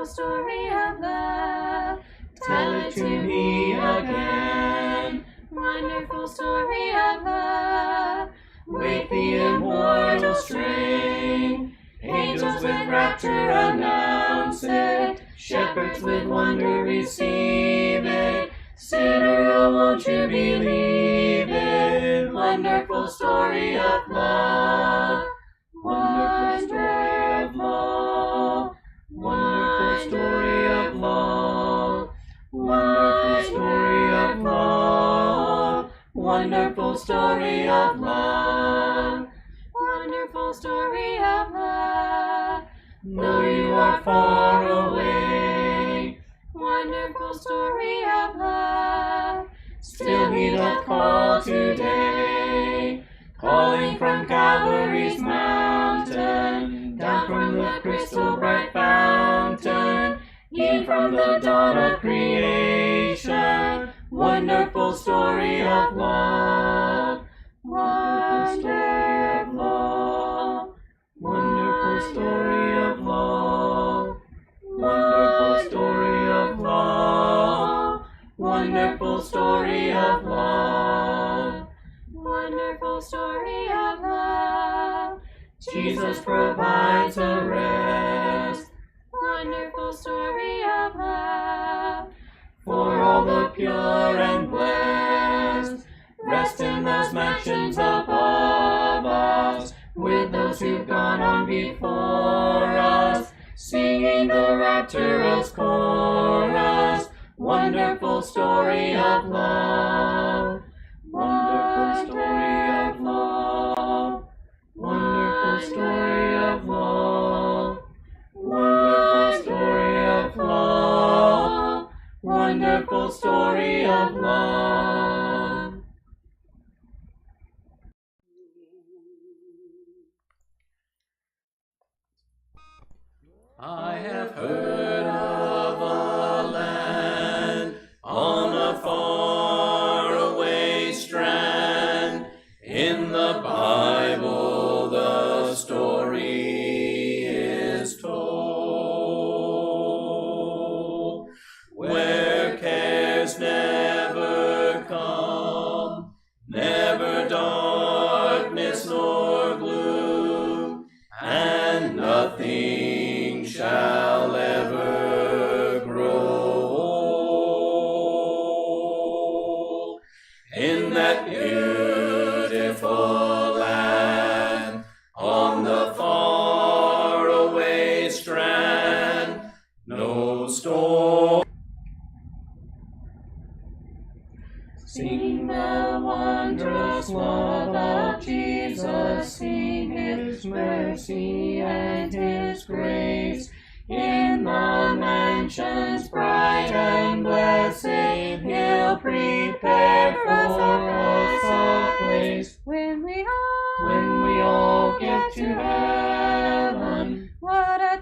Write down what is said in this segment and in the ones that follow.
Story of love, tell it to me again. Wonderful story of love, wake the immortal strain. Angels with rapture announce it, shepherds with wonder receive it. Sinner, oh, won't you believe it? Wonderful story of love, wonderful story of love. Wonderful story of love, wonderful story of love, wonderful story of love, wonderful story of love. Though you are far away, wonderful story of love, still he doth call today, calling from Calvary's mountain, down from the crystal bright fountain, e'en from the dawn of creation. Wonderful story of love, wonderful story of love, wonderful story of love, wonderful story of love, wonderful story of love, wonderful story of love. Jesus provides a rest, wonderful story of love, for all the pure and blessed. Rest in those mansions above us, with those who've gone on before us, singing the rapturous chorus. Wonderful story of love, wonderful story of love, wonderful story of love, wonderful story of love, wonderful story of love. I have heard of a land on a faraway strand. In the Bible the story is told, where cares never come, never darkness nor gloom, and nothing shall ever grow. In that beautiful land, on the faraway strand, no storm. Sing the wondrous love of Jesus, sing his mercy and his grace. In the mansions bright and blessed, he'll prepare for us a place. When we all get to heaven, what a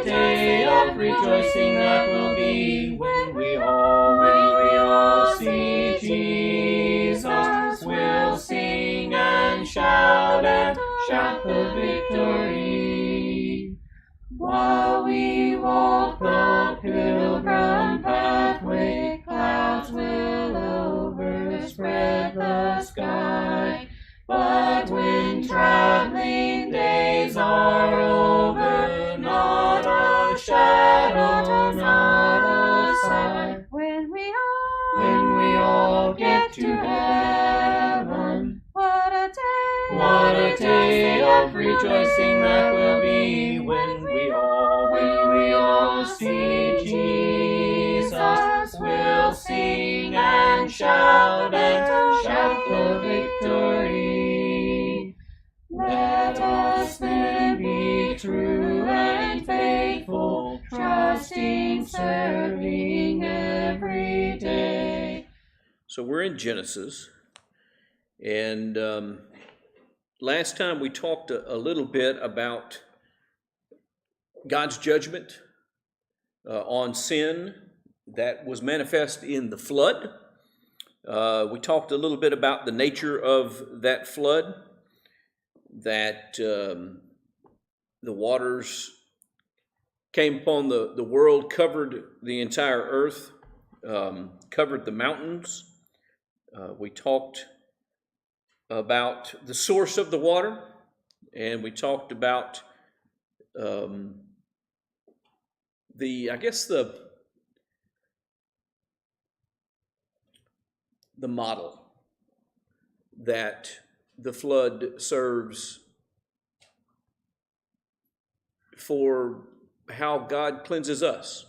day of rejoicing that will be. When we all see Jesus, we'll sing and shout the victory. While we walk the pilgrim pathway, clouds will overspread the sky. But when traveling days are over, not a shadow, not a sign. When we all get to heaven, what a day of rejoicing that will be. When we all see Jesus, we'll sing and shout the victory. Let us then be true and faithful, trusting, serving every day. So we're in Genesis, and last time we talked a little bit about God's judgment on sin that was manifest in the flood. We talked a little bit about the nature of that flood, that the waters came upon the world, covered the entire earth, covered the mountains. We talked about the source of the water, and we talked about the model that the flood serves for how God cleanses us.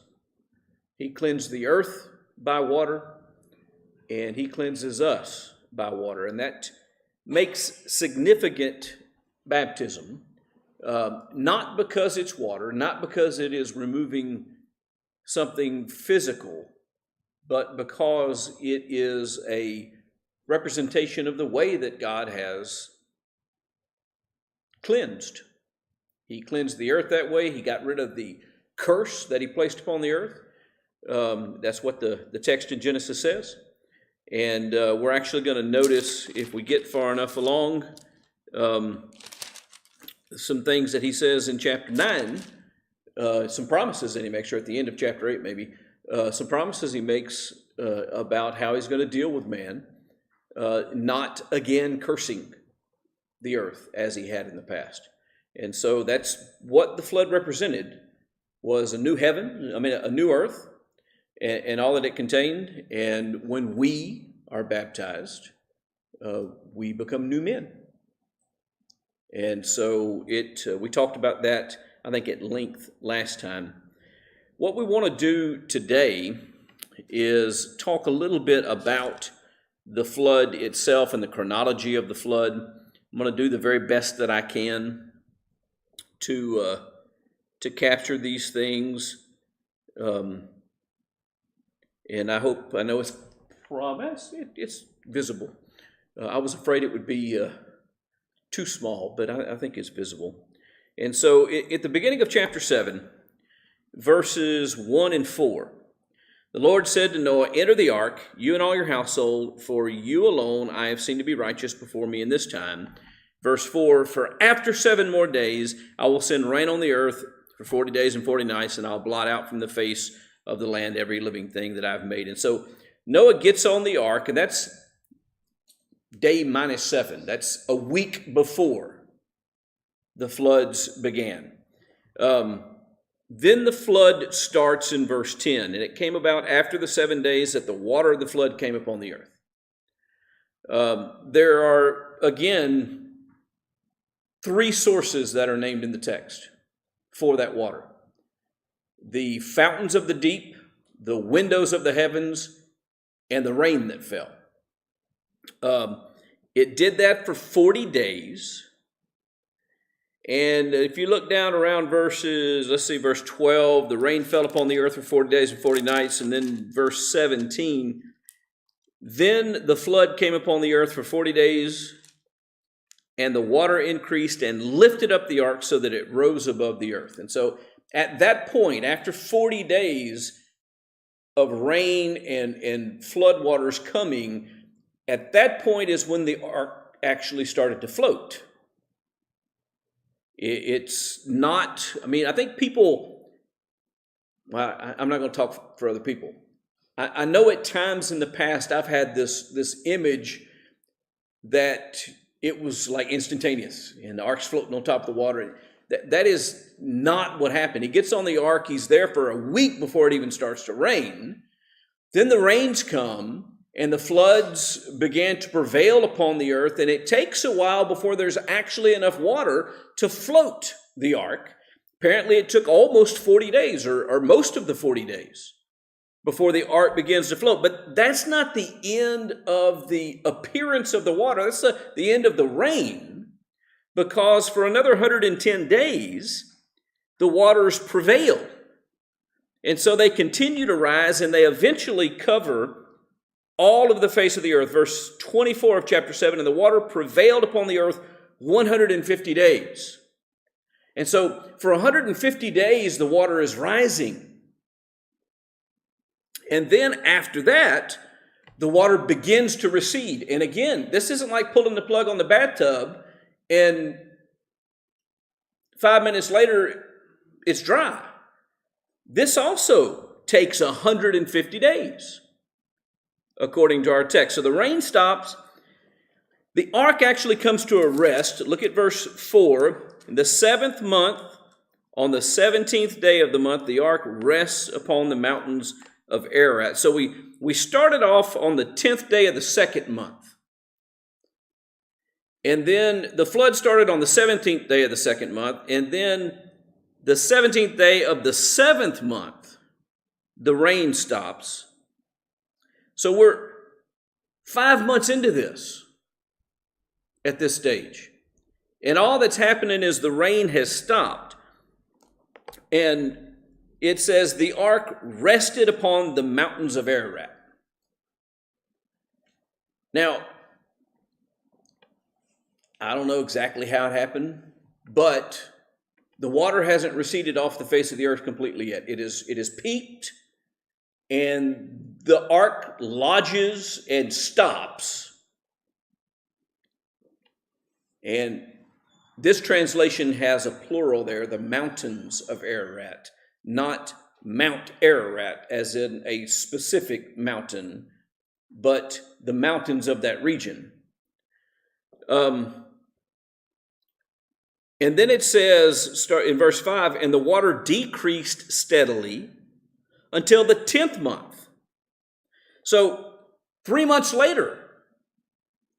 He cleansed the earth by water, and he cleanses us by water. And that makes significant baptism, not because it's water, not because it is removing something physical, but because it is a representation of the way that God has cleansed. He cleansed the earth that way. He got rid of the curse that he placed upon the earth. That's what the text in Genesis says. And we're actually going to notice, if we get far enough along, some things that he says in chapter 9, some promises that he makes, or at the end of chapter 8 maybe, some promises he makes about how he's going to deal with man, not again cursing the earth as he had in the past. And so that's what the flood represented, was a new heaven, a new earth, and all that it contained. And when we are baptized, we become new men. And so we talked about that, I think, at length last time. What we want to do today is talk a little bit about the flood itself and the chronology of the flood. I'm going to do the very best that I can to capture these things, and I know it's promised. It's visible. I was afraid it would be too small, but I think it's visible. And so at the beginning of chapter 7, verses 1 and 4, the Lord said to Noah, "Enter the ark, you and all your household, for you alone I have seen to be righteous before me in this time." Verse 4, "For after 7 more days I will send rain on the earth for 40 days and 40 nights, and I'll blot out from the face of the land every living thing that I've made." And so Noah gets on the ark, and that's day -7. That's a week before the floods began. Then the flood starts in verse 10, and it came about after the 7 days that the water of the flood came upon the earth. There are, again, 3 sources that are named in the text for that water: the fountains of the deep, the windows of the heavens, and the rain that fell. It did that for 40 days. And if you look down around verse 12, the rain fell upon the earth for 40 days and 40 nights. And then verse 17, then the flood came upon the earth for 40 days, and the water increased and lifted up the ark so that it rose above the earth. And so at that point, after 40 days of rain and flood waters coming, at that point is when the ark actually started to float. It's not, I think people, I'm not going to talk for other people. I know at times in the past I've had this image that it was like instantaneous and the ark's floating on top of the water. That is not what happened. He gets on the ark, he's there for a week before it even starts to rain. Then the rains come, and the floods began to prevail upon the earth, and it takes a while before there's actually enough water to float the ark. Apparently it took almost 40 days, or most of the 40 days, before the ark begins to float. But that's not the end of the appearance of the water. That's the end of the rain, because for another 110 days, the waters prevail. And so they continue to rise, and they eventually cover all of the face of the earth. Verse 24 of chapter 7, "And the water prevailed upon the earth 150 days. And so for 150 days, the water is rising. And then after that, the water begins to recede. And again, this isn't like pulling the plug on the bathtub and 5 minutes later, it's dry. This also takes 150 days, according to our text. So the rain stops. The ark actually comes to a rest. Look at verse 4. In the 7th month, on the 17th day of the month, the ark rests upon the mountains of Ararat. So we started off on the 10th day of the 2nd month. And then the flood started on the 17th day of the 2nd month. And then the 17th day of the 7th month, the rain stops. So we're 5 months into this at this stage. And all that's happening is the rain has stopped. And it says the ark rested upon the mountains of Ararat. Now, I don't know exactly how it happened, but the water hasn't receded off the face of the earth completely yet. It is peaked, and the ark lodges and stops. And this translation has a plural there, the mountains of Ararat, not Mount Ararat as in a specific mountain, but the mountains of that region. And then it says, start in verse 5, and the water decreased steadily until the 10th month. So 3 months later,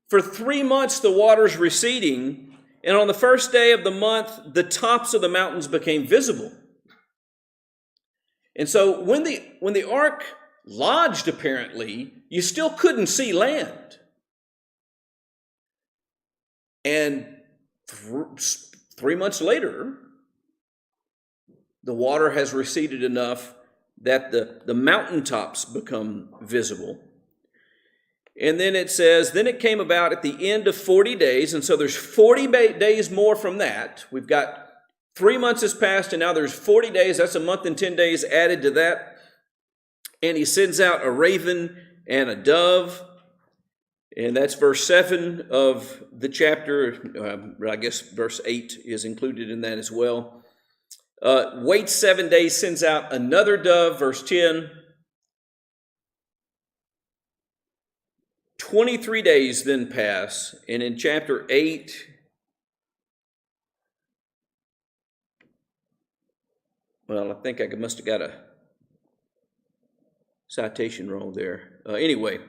for 3 months the water's receding, and on the first day of the month, the tops of the mountains became visible. And so when the ark lodged, apparently, you still couldn't see land. And 3 months later, the water has receded enough that the mountaintops become visible. And then it says, then it came about at the end of 40 days, and so there's 40 days more from that. We've got 3 months has passed, and now there's 40 days. That's a month and 10 days added to that. And he sends out a raven and a dove. And that's verse 7 of the chapter. I guess verse 8 is included in that as well. Waits 7 days, sends out another dove, verse 10. 23 days then pass, and in chapter 8, well, I think I must have got a citation wrong there. Anyway,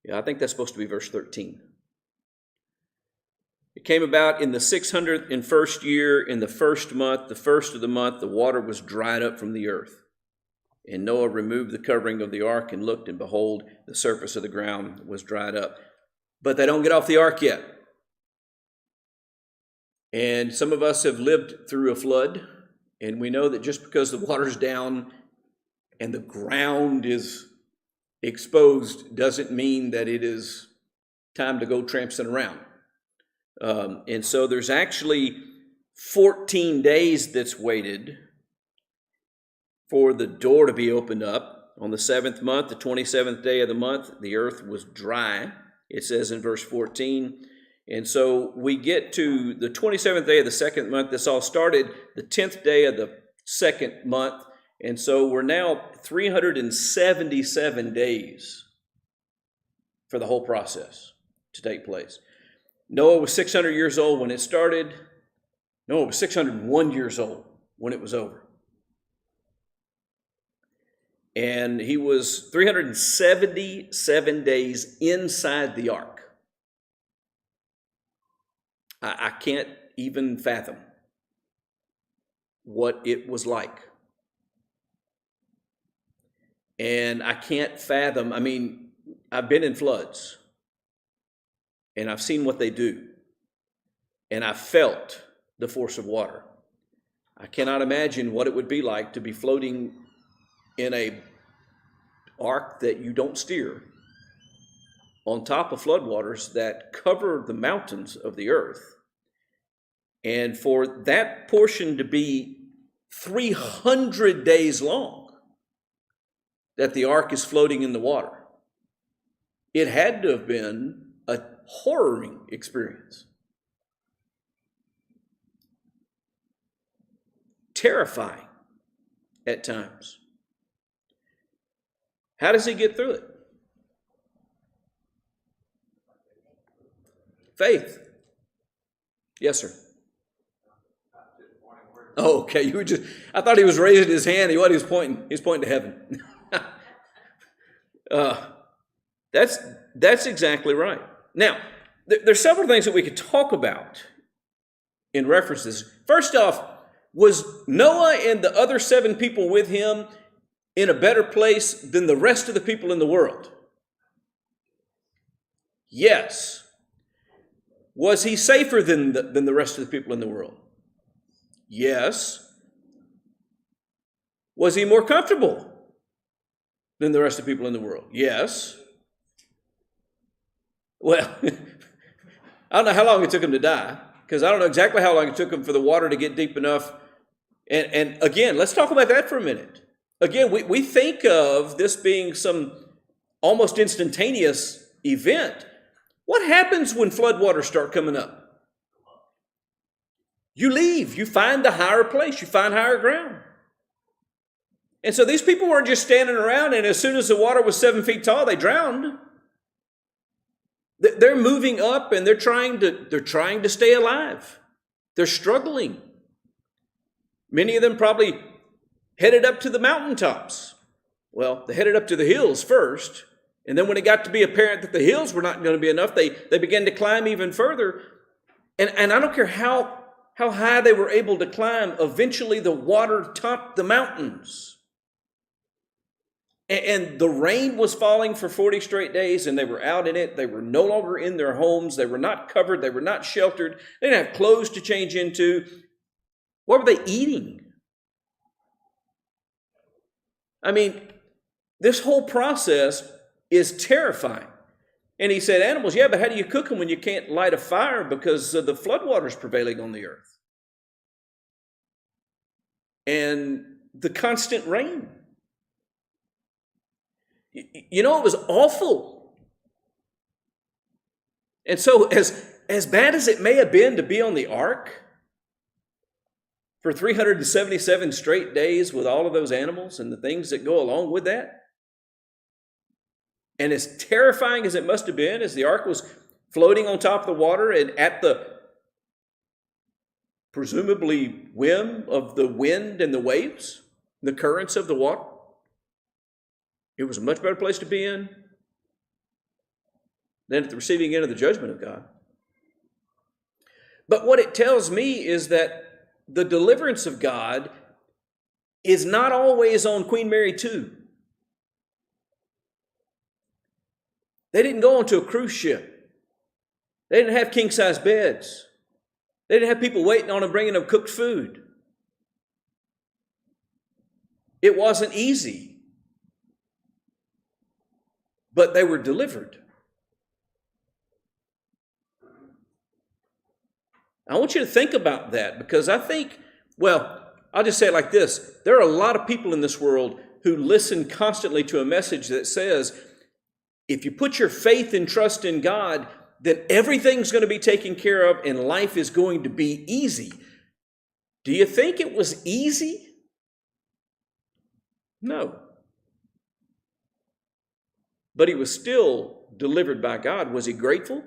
yeah, I think that's supposed to be verse 13. It came about in the 601st year, in the first month, the first of the month, the water was dried up from the earth. And Noah removed the covering of the ark and looked, and behold, the surface of the ground was dried up. But they don't get off the ark yet. And some of us have lived through a flood, and we know that just because the water's down and the ground is exposed doesn't mean that it is time to go tramping around. And so there's actually 14 days that's waited for the door to be opened up. On the 7th month, the 27th day of the month, the earth was dry, it says in verse 14. And so we get to the 27th day of the 2nd month. This all started the 10th day of the 2nd month. And so we're now 377 days for the whole process to take place. Noah was 600 years old when it started. Noah was 601 years old when it was over. And he was 377 days inside the ark. I can't even fathom what it was like. And I can't fathom, I mean, I've been in floods, and I've seen what they do, and I've felt the force of water. I cannot imagine what it would be like to be floating in a ark that you don't steer on top of floodwaters that cover the mountains of the earth. And for that portion to be 300 days long that the ark is floating in the water, it had to have been a horroring experience. Terrifying. at times. How does he get through it? Faith. Yes, sir. Oh, okay. I thought he was raising his hand. He was pointing to heaven. That's exactly right. Now, there's several things that we could talk about in references. First off, was Noah and the other 7 people with him in a better place than the rest of the people in the world? Yes. Was he safer than the rest of the people in the world? Yes. Was he more comfortable than the rest of the people in the world? Yes. Well, I don't know how long it took him to die, because I don't know exactly how long it took him for the water to get deep enough. And again, let's talk about that for a minute. Again, we think of this being some almost instantaneous event. What happens when floodwaters start coming up? You leave. You find a higher place. You find higher ground. And so these people weren't just standing around, and as soon as the water was 7 feet tall, they drowned. They're moving up, and they're trying to stay alive. They're struggling. Many of them probably headed up to the mountaintops. Well, they headed up to the hills first, and then when it got to be apparent that the hills were not going to be enough, they began to climb even further. And I don't care how high they were able to climb, eventually the water topped the mountains. And the rain was falling for 40 straight days, and they were out in it. They were no longer in their homes. They were not covered. They were not sheltered. They didn't have clothes to change into. What were they eating? I mean, this whole process is terrifying. And he said, animals, yeah, but how do you cook them when you can't light a fire because of the floodwaters prevailing on the earth? And the constant rain. You know, it was awful. And so as bad as it may have been to be on the ark for 377 straight days with all of those animals and the things that go along with that, and as terrifying as it must have been as the ark was floating on top of the water and at the presumably whim of the wind and the waves, the currents of the water, it was a much better place to be in than at the receiving end of the judgment of God. But what it tells me is that the deliverance of God is not always on Queen Mary 2. They didn't go onto a cruise ship. They didn't have king-size beds. They didn't have people waiting on them bringing them cooked food. It wasn't easy. But they were delivered. I want you to think about that, because I think, well, I'll just say it like this. There are a lot of people in this world who listen constantly to a message that says, if you put your faith and trust in God, then everything's going to be taken care of and life is going to be easy. Do you think it was easy? No. But he was still delivered by God. Was he grateful?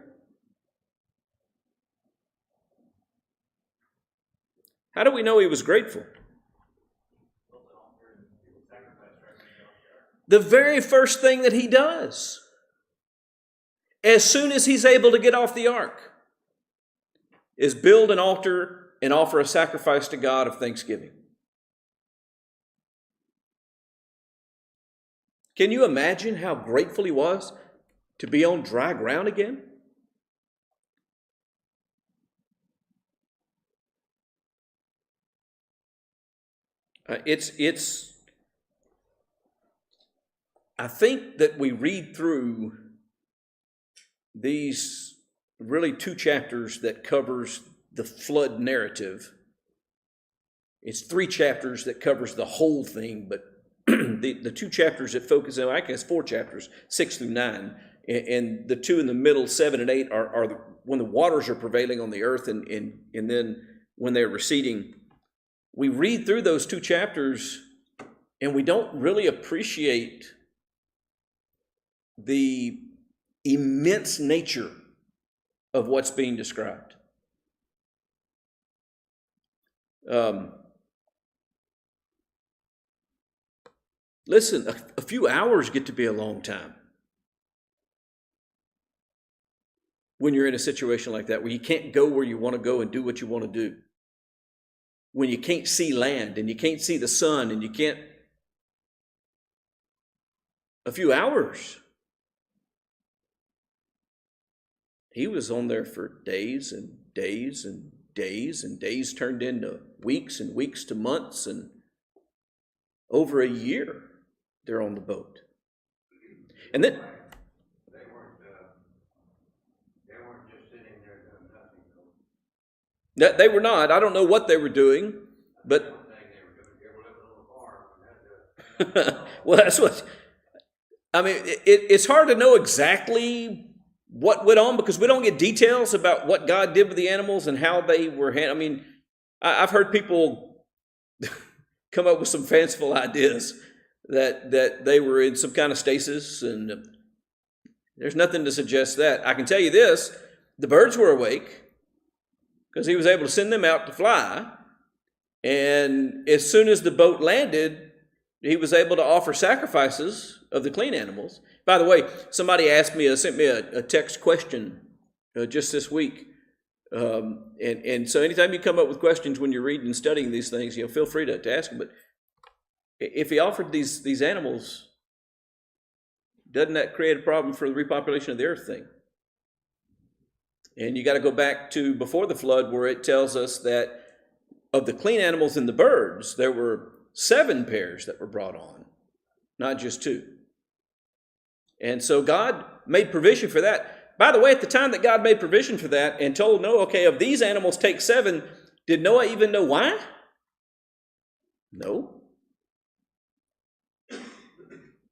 How do we know he was grateful? The very first thing that he does, as soon as he's able to get off the ark, is build an altar and offer a sacrifice to God of thanksgiving. Can you imagine how grateful he was to be on dry ground again? I think that we read through these really 2 chapters that covers the flood narrative. It's 3 chapters that covers the whole thing, but the 2 chapters that focus on, I guess 4 chapters, 6 through 9, and the 2 in the middle, 7 and 8, are when the waters are prevailing on the earth, and then when they're receding. We read through those 2 chapters, And we don't really appreciate the immense nature of what's being described. Listen, a few hours get to be a long time when you're in a situation like that, where you can't go where you want to go and do what you want to do. When you can't see land and you can't see the sun and you can't. A few hours. He was on there for days and days and days, and days turned into weeks and weeks to months, and over a year they're on the boat. And then they weren't just sitting there doing nothing. They were not. I don't know what they were doing, but They were living on a farm. well, that's what I mean. It's hard to know exactly what went on because we don't get details about what God did with the animals and how they were handled. I mean, I've heard people come up with some fanciful ideas that they were in some kind of stasis, and there's nothing to suggest that. I can tell you this: the birds were awake because he was able to send them out to fly, and as soon as the boat landed, he was able to offer sacrifices of the clean animals. By the way, somebody sent me a text question just this week. And so anytime you come up with questions when you're reading and studying these things, feel free to ask them. But if he offered these animals, doesn't that create a problem for the repopulation of the earth thing? And you got to go back to before the flood, where it tells us that of the clean animals and the birds, there were 7 pairs that were brought on, not just 2. And so God made provision for that. By the way, at the time that God made provision for that and told Noah, okay, of these animals, take 7, did Noah even know why? No.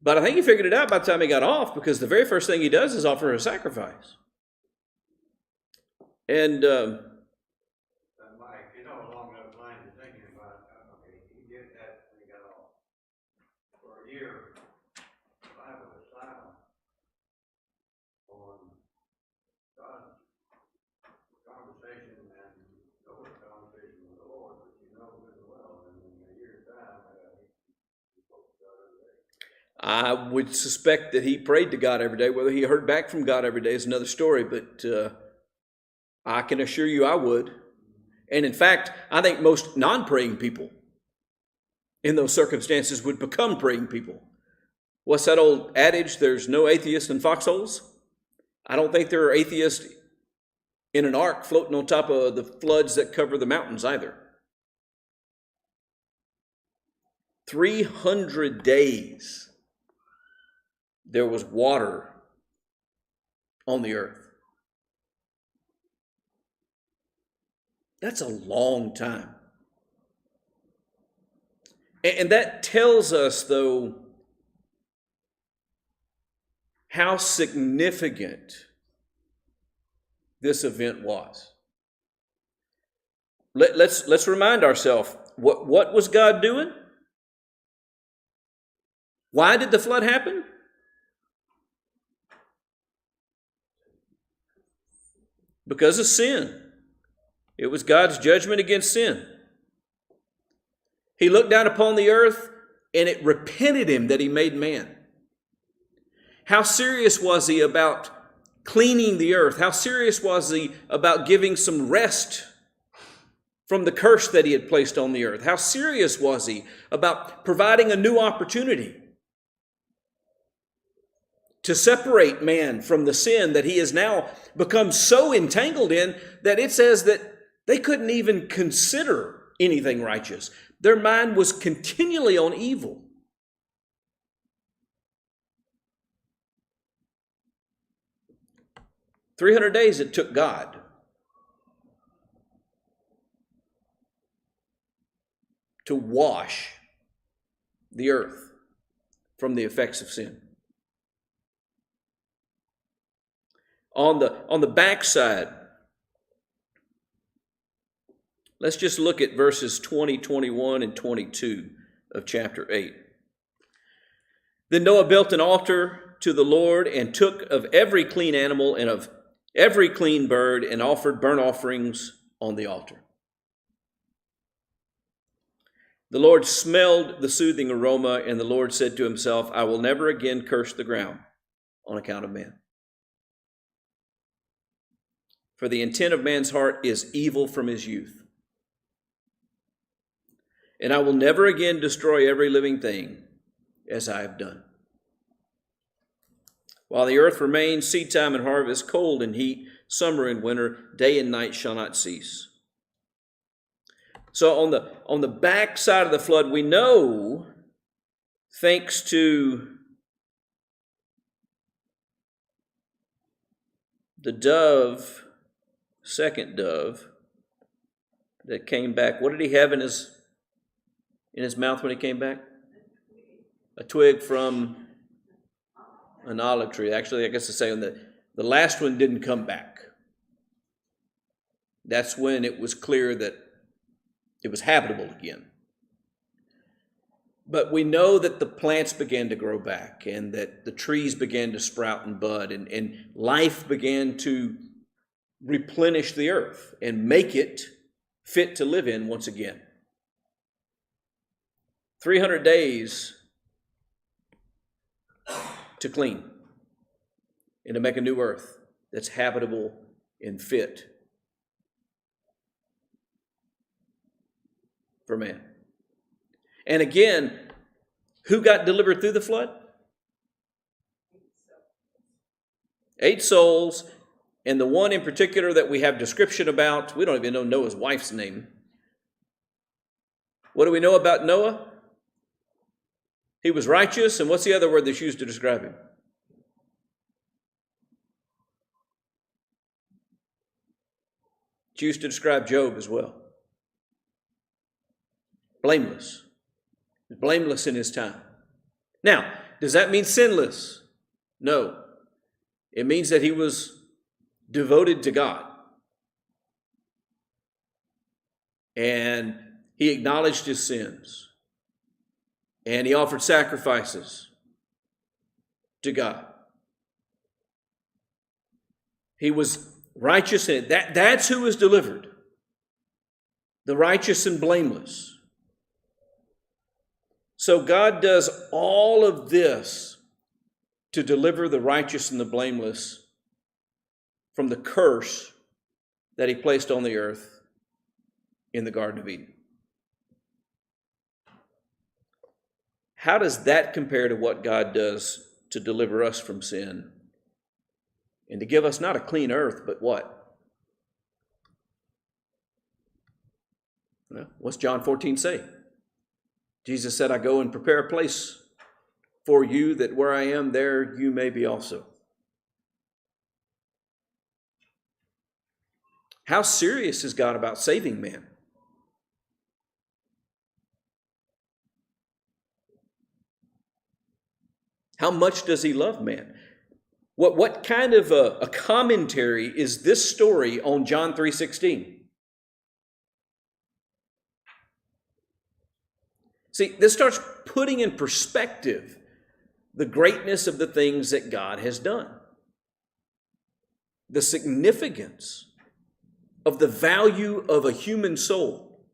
But I think he figured it out by the time he got off, because the very first thing he does is offer a sacrifice. And Mike, along those lines of thinking about, okay, he did that when he got off. For a year, the Bible is silent on God's conversation and Noah's conversation with the Lord, but good and well, and in a year's time, he spoke to God every day. I would suspect that he prayed to God every day. Whether he heard back from God every day is another story, but I can assure you I would. And in fact, I think most non-praying people in those circumstances would become praying people. What's that old adage? There's no atheists in foxholes. I don't think there are atheists in an ark floating on top of the floods that cover the mountains either. 300 days there was water on the earth. That's a long time. And that tells us, though, how significant this event was. Let's remind ourselves, what was God doing? Why did the flood happen? Because of sin. It was God's judgment against sin. He looked down upon the earth, and it repented him that he made man. How serious was he about cleaning the earth? How serious was he about giving some rest from the curse that he had placed on the earth? How serious was he about providing a new opportunity to separate man from the sin that he has now become so entangled in that it says that they couldn't even consider anything righteous. Their mind was continually on evil. "300 days it took God to wash the earth from the effects of sin. On the backside, let's just look at verses 20, 21, and 22 of chapter 8. Then Noah built an altar to the Lord and took of every clean animal and of every clean bird and offered burnt offerings on the altar. The Lord smelled the soothing aroma, and the Lord said to himself, I will never again curse the ground on account of man. For the intent of man's heart is evil from his youth. And I will never again destroy every living thing as I have done. While the earth remains, seed time and harvest, cold and heat, summer and winter, day and night shall not cease. So on the back side of the flood, we know, thanks to the dove, second dove, that came back. What did he have in his mouth when he came back? A twig from an olive tree. Actually, I guess to say on the last one didn't come back. That's when it was clear that it was habitable again. But we know that the plants began to grow back and that the trees began to sprout and bud and life began to replenish the earth and make it fit to live in once again. 300 days to clean and to make a new earth that's habitable and fit for man. And again, who got delivered through the flood? 8 souls, and the one in particular that we have description about, we don't even know Noah's wife's name. What do we know about Noah? He was righteous, and what's the other word that's used to describe him? It's used to describe Job as well. Blameless. Blameless in his time. Now, does that mean sinless? No. It means that he was devoted to God. And he acknowledged his sins. And he offered sacrifices to God. He was righteous, and that's who was delivered. The righteous and blameless. So God does all of this to deliver the righteous and the blameless from the curse that he placed on the earth in the Garden of Eden. How does that compare to what God does to deliver us from sin and to give us not a clean earth, but what? Well, what's John 14 say? Jesus said, I go and prepare a place for you, that where I am, there you may be also. How serious is God about saving man? How much does he love man? What kind of a commentary is this story on John 3:16? See, this starts putting in perspective the greatness of the things that God has done. The significance of the value of a human soul.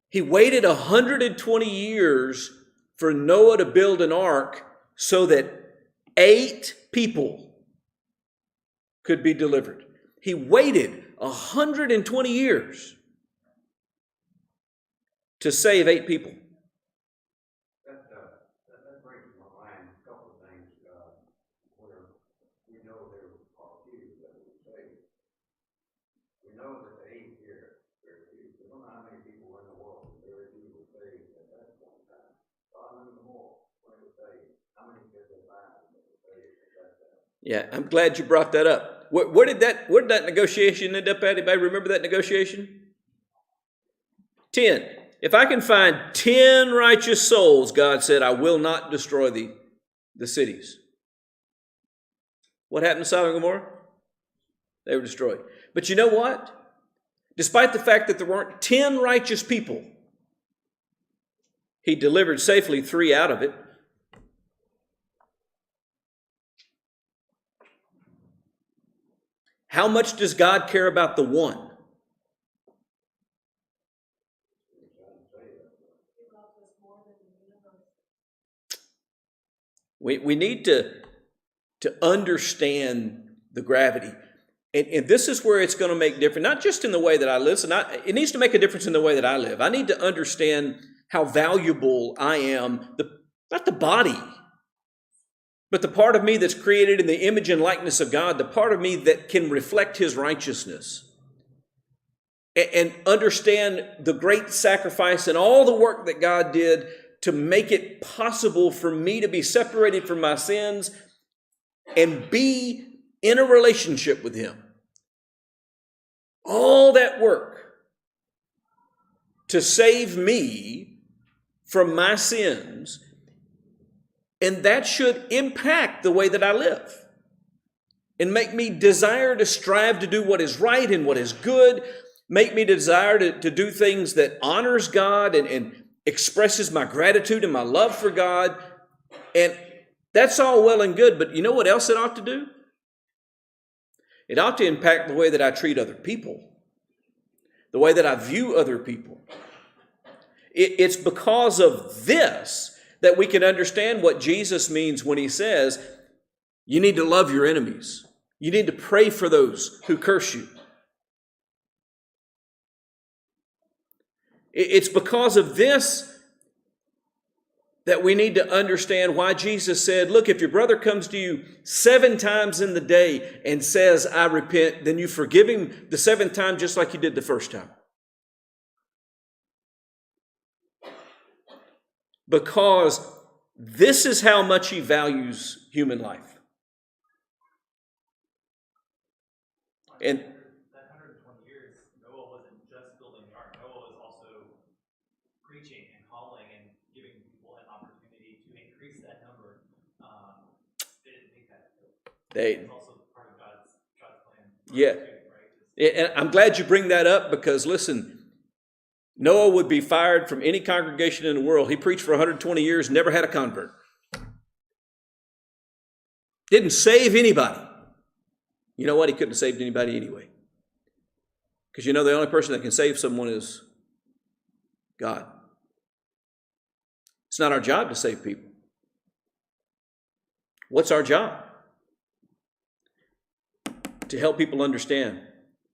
He waited 120 years for Noah to build an ark so that 8 people could be delivered. He waited 120 years to save 8 people. That brings to my mind a couple of things where we know there are few that were saved. We know that the 8 here, very few. We don't know how many people were in the world, but very few were saved at that point in time. So how many more when it was saved? How many did they find that were saved at that time? Yeah, I'm glad you brought that up. Where did that negotiation end up at? Anybody remember that negotiation? 10. If I can find 10 righteous souls, God said, I will not destroy the cities. What happened to Sodom and Gomorrah? They were destroyed. But you know what? Despite the fact that there weren't 10 righteous people, He delivered safely 3 out of it. How much does God care about the one? We need to understand the gravity. And this is where it's going to make difference, not just in the way that I live. It needs to make a difference in the way that I live. I need to understand how valuable I am, not the body, but the part of me that's created in the image and likeness of God, the part of me that can reflect His righteousness. And understand the great sacrifice and all the work that God did to make it possible for me to be separated from my sins and be in a relationship with Him. All that work to save me from my sins, and that should impact the way that I live and make me desire to strive to do what is right and what is good, make me desire to do things that honors God and expresses my gratitude and my love for God. And that's all well and good, but you know what else it ought to do? It ought to impact the way that I treat other people, the way that I view other people. It's because of this that we can understand what Jesus means when He says, you need to love your enemies. You need to pray for those who curse you. It's because of this that we need to understand why Jesus said, look, if your brother comes to you 7 times in the day and says, I repent, then you forgive him the 7th time just like you did the first time. Because this is how much He values human life. And that 120 years, Noah wasn't just building the ark. Noah was also preaching and calling and giving people an opportunity to increase that number. They didn't think that. It's also part of God's plan. Yeah. Right? And I'm glad you bring that up because, listen, Noah would be fired from any congregation in the world. He preached for 120 years, never had a convert. Didn't save anybody. You know what? He couldn't have saved anybody anyway. Because you know the only person that can save someone is God. It's not our job to save people. What's our job? To help people understand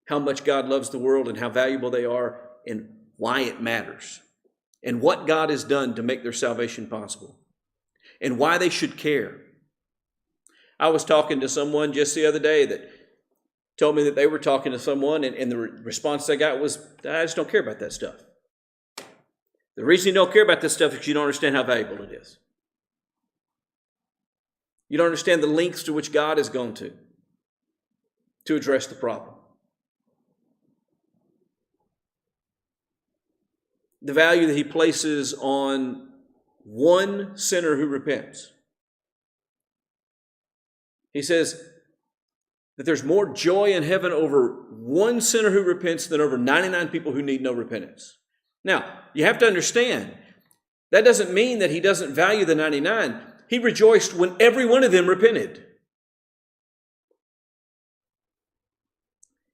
how much God loves the world and how valuable they are and why it matters and what God has done to make their salvation possible and why they should care. I was talking to someone just the other day that told me that they were talking to someone and the response they got was, I just don't care about that stuff. The reason you don't care about this stuff is you don't understand how valuable it is. You don't understand the lengths to which God has gone to address the problem. The value that He places on one sinner who repents. He says that there's more joy in heaven over one sinner who repents than over 99 people who need no repentance. Now, you have to understand, that doesn't mean that He doesn't value the 99. He rejoiced when every one of them repented.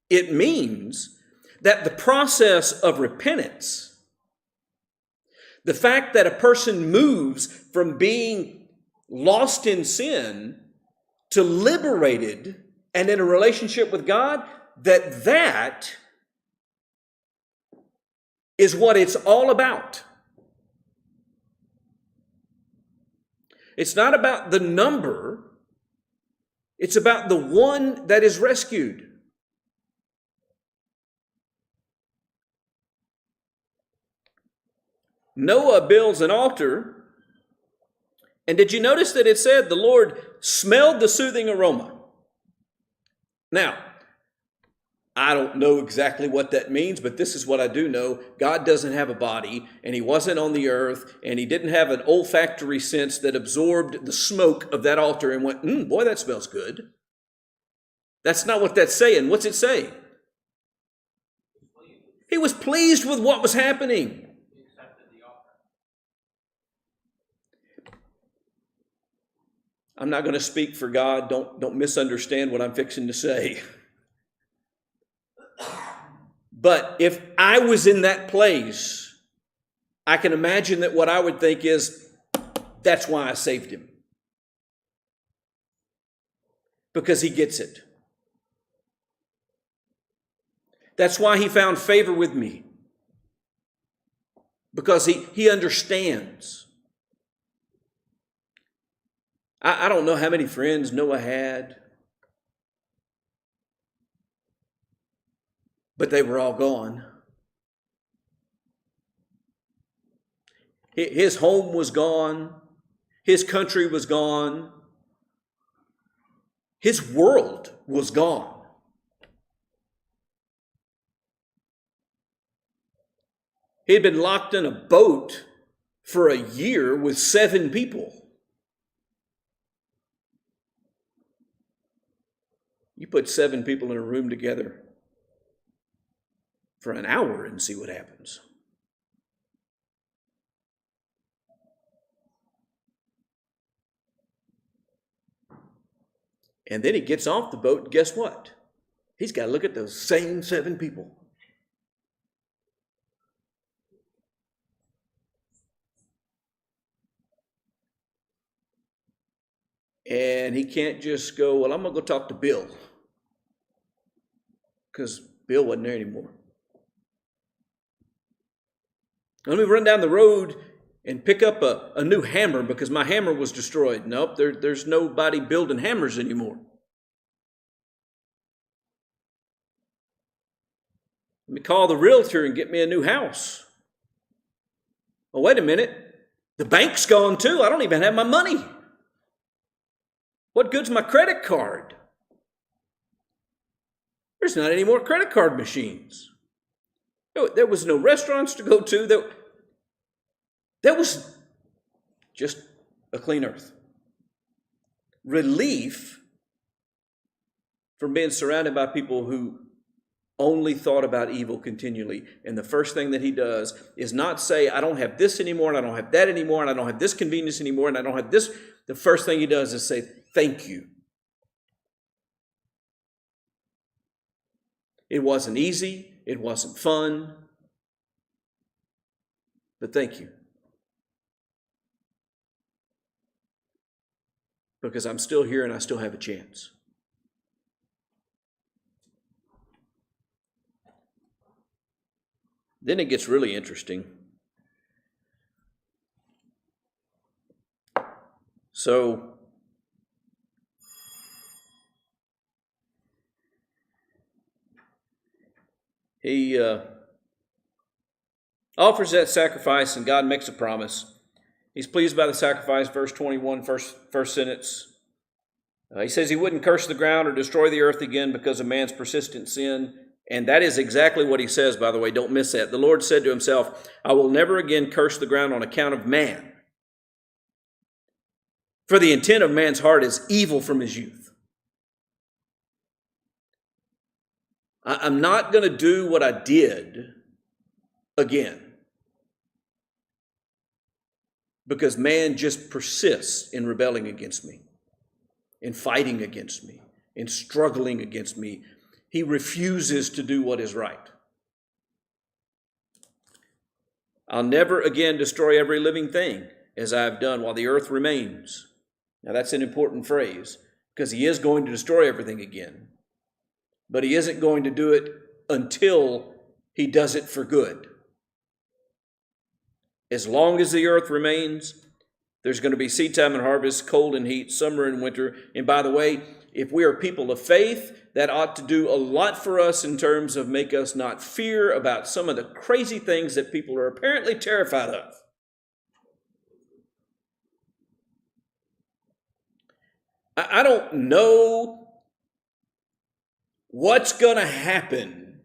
It means that the process of repentance, the fact that a person moves from being lost in sin to liberated and in a relationship with God, that is what it's all about. It's not about the number. It's about the one that is rescued. Noah builds an altar, and did you notice that it said the Lord smelled the soothing aroma? Now, I don't know exactly what that means, but this is what I do know. God doesn't have a body, and He wasn't on the earth, and He didn't have an olfactory sense that absorbed the smoke of that altar and went, boy, that smells good. That's not what that's saying. What's it saying? He was pleased with what was happening. I'm not going to speak for God. Don't misunderstand what I'm fixing to say. But if I was in that place, I can imagine that what I would think is, that's why I saved him. Because he gets it. That's why he found favor with me. Because he understands. I don't know how many friends Noah had, but they were all gone. His home was gone. His country was gone. His world was gone. He had been locked in a boat for a year with 7 people. You put 7 people in a room together for an hour and see what happens. And then he gets off the boat, and guess what? He's got to look at those same 7 people. And he can't just go, well, I'm going to go talk to Bill. Because Bill wasn't there anymore. Let me run down the road and pick up a new hammer because my hammer was destroyed. Nope, there's nobody building hammers anymore. Let me call the realtor and get me a new house. Oh, wait a minute. The bank's gone too. I don't even have my money. What good's my credit card? There's not any more credit card machines. There was no restaurants to go to. There was just a clean earth. Relief from being surrounded by people who only thought about evil continually. And the first thing that he does is not say, I don't have this anymore, and I don't have that anymore, and I don't have this convenience anymore, and I don't have this. The first thing he does is say, thank you. It wasn't easy. It wasn't fun. But thank you. Because I'm still here and I still have a chance. Then it gets really interesting. So, he offers that sacrifice, and God makes a promise. He's pleased by the sacrifice, verse 21, first sentence. He says he wouldn't curse the ground or destroy the earth again because of man's persistent sin. And that is exactly what he says, by the way. Don't miss that. The Lord said to himself, I will never again curse the ground on account of man. For the intent of man's heart is evil from his youth. I'm not going to do what I did again. Because man just persists in rebelling against me, in fighting against me, in struggling against me. He refuses to do what is right. I'll never again destroy every living thing as I have done while the earth remains. Now that's an important phrase because he is going to destroy everything again. But he isn't going to do it until he does it for good. As long as the earth remains, there's going to be seed time and harvest, cold and heat, summer and winter. And by the way, if we are people of faith, that ought to do a lot for us in terms of make us not fear about some of the crazy things that people are apparently terrified of. I don't know what's going to happen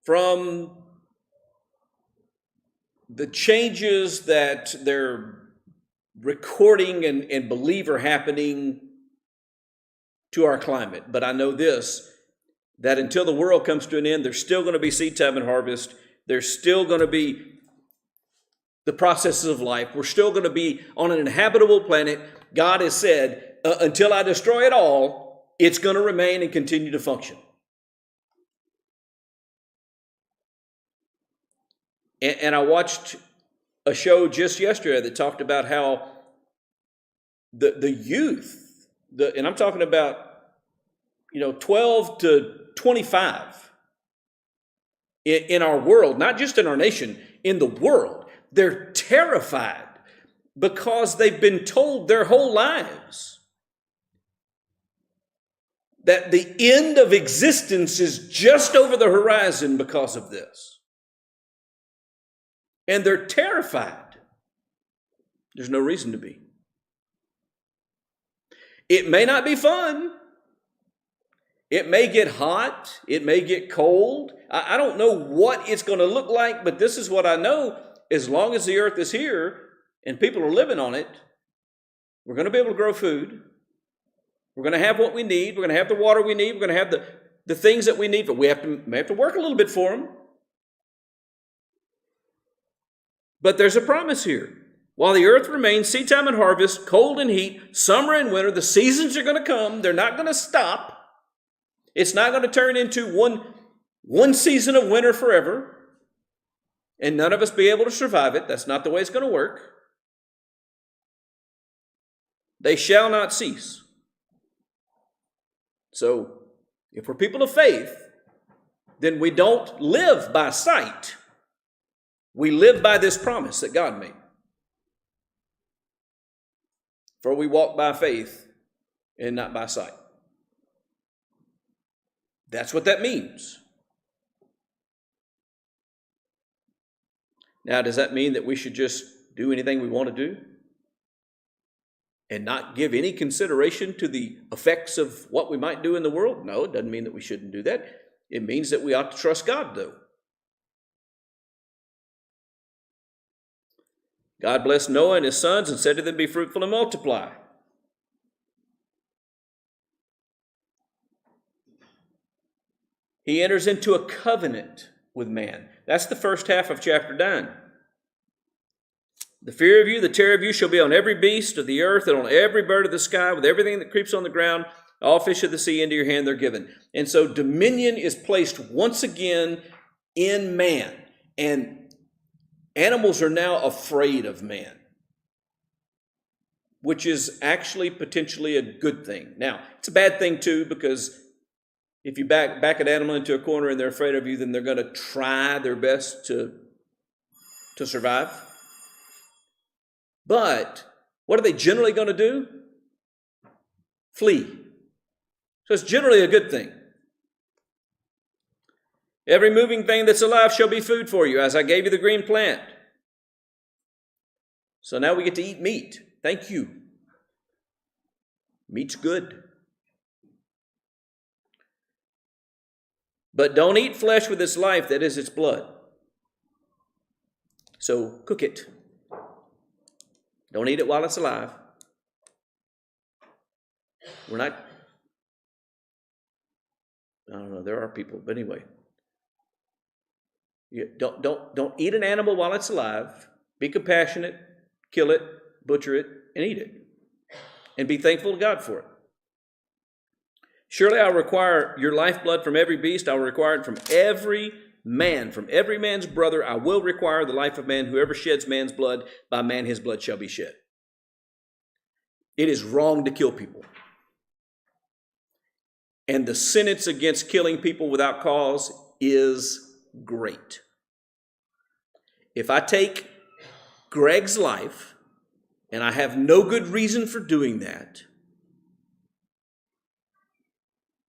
from the changes that they're recording and believe are happening to our climate. But I know this, that until the world comes to an end, there's still going to be seed time and harvest. There's still going to be the processes of life. We're still going to be on an inhabitable planet. God has said, until I destroy it all, it's going to remain and continue to function. And I watched a show just yesterday that talked about how the youth, and I'm talking about, 12 to 25 in our world, not just in our nation, in the world, they're terrified because they've been told their whole lives that the end of existence is just over the horizon because of this. And they're terrified. There's no reason to be. It may not be fun. It may get hot. It may get cold. I don't know what it's going to look like, but this is what I know. As long as the earth is here and people are living on it, we're going to be able to grow food. We're going to have what we need. We're going to have the water we need. We're going to have the things that we need, but we may have to work a little bit for them. But there's a promise here. While the earth remains, seed time and harvest, cold and heat, summer and winter, the seasons are going to come. They're not going to stop. It's not going to turn into one season of winter forever, and none of us be able to survive it. That's not the way it's going to work. They shall not cease. So, if we're people of faith, then we don't live by sight. We live by this promise that God made. For we walk by faith and not by sight. That's what that means. Now, does that mean that we should just do anything we want to do and not give any consideration to the effects of what we might do in the world? No, it doesn't mean that we shouldn't do that. It means that we ought to trust God, though. God blessed Noah and his sons and said to them, be fruitful and multiply. He enters into a covenant with man. That's the first half of chapter 9. The fear of you, the terror of you shall be on every beast of the earth and on every bird of the sky, with everything that creeps on the ground, all fish of the sea into your hand they're given. And so dominion is placed once again in man. And animals are now afraid of man, which is actually potentially a good thing. Now, it's a bad thing too, because if you back an animal into a corner and they're afraid of you, then they're going to try their best to survive. But what are they generally going to do? Flee. So it's generally a good thing. Every moving thing that's alive shall be food for you, as I gave you the green plant. So now we get to eat meat. Thank you. Meat's good. But don't eat flesh with its life, that is its blood. So cook it. Don't eat it while it's alive. We're not, I don't know, there are people, but anyway. Don't eat an animal while it's alive. Be compassionate, kill it, butcher it, and eat it. And be thankful to God for it. Surely I'll require your lifeblood from every beast. I'll require it from every man. From every man's brother, I will require the life of man. Whoever sheds man's blood, by man his blood shall be shed. It is wrong to kill people. And the sentence against killing people without cause is great. If I take Greg's life, and I have no good reason for doing that,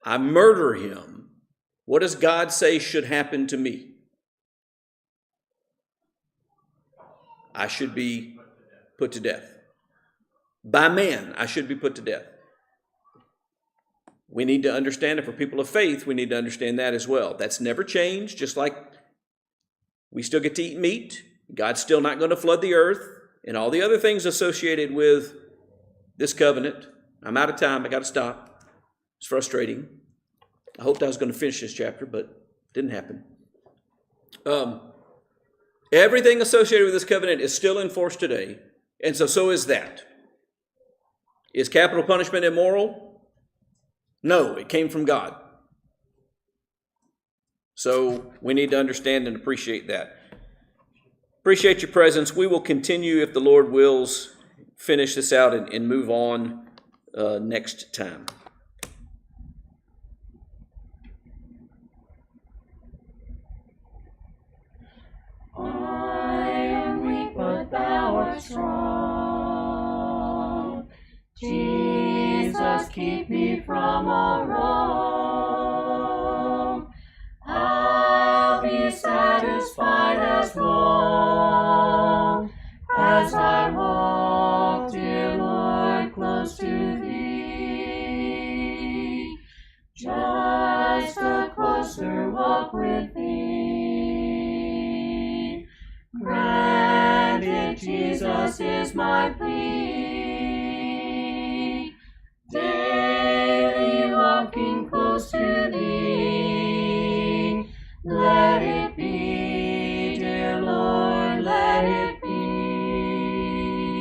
I murder him, what does God say should happen to me? I should be put to death. By man, I should be put to death. We need to understand, if we're people of faith, we need to understand that as well. That's never changed, just like we still get to eat meat. God's still not going to flood the earth and all the other things associated with this covenant. I'm out of time. I got to stop. It's frustrating. I hoped I was going to finish this chapter, but it didn't happen. Everything associated with this covenant is still in force today, and so is that. Is capital punishment immoral? No, it came from God. So we need to understand and appreciate that. Appreciate your presence. We will continue, if the Lord wills, finish this out and move on next time. I am weak, but thou art strong. Jesus, keep me from all wrong. I'll be satisfied as long as I walk, dear Lord, close to thee. Just a closer walk with thee. Grant it, Jesus, is my plea.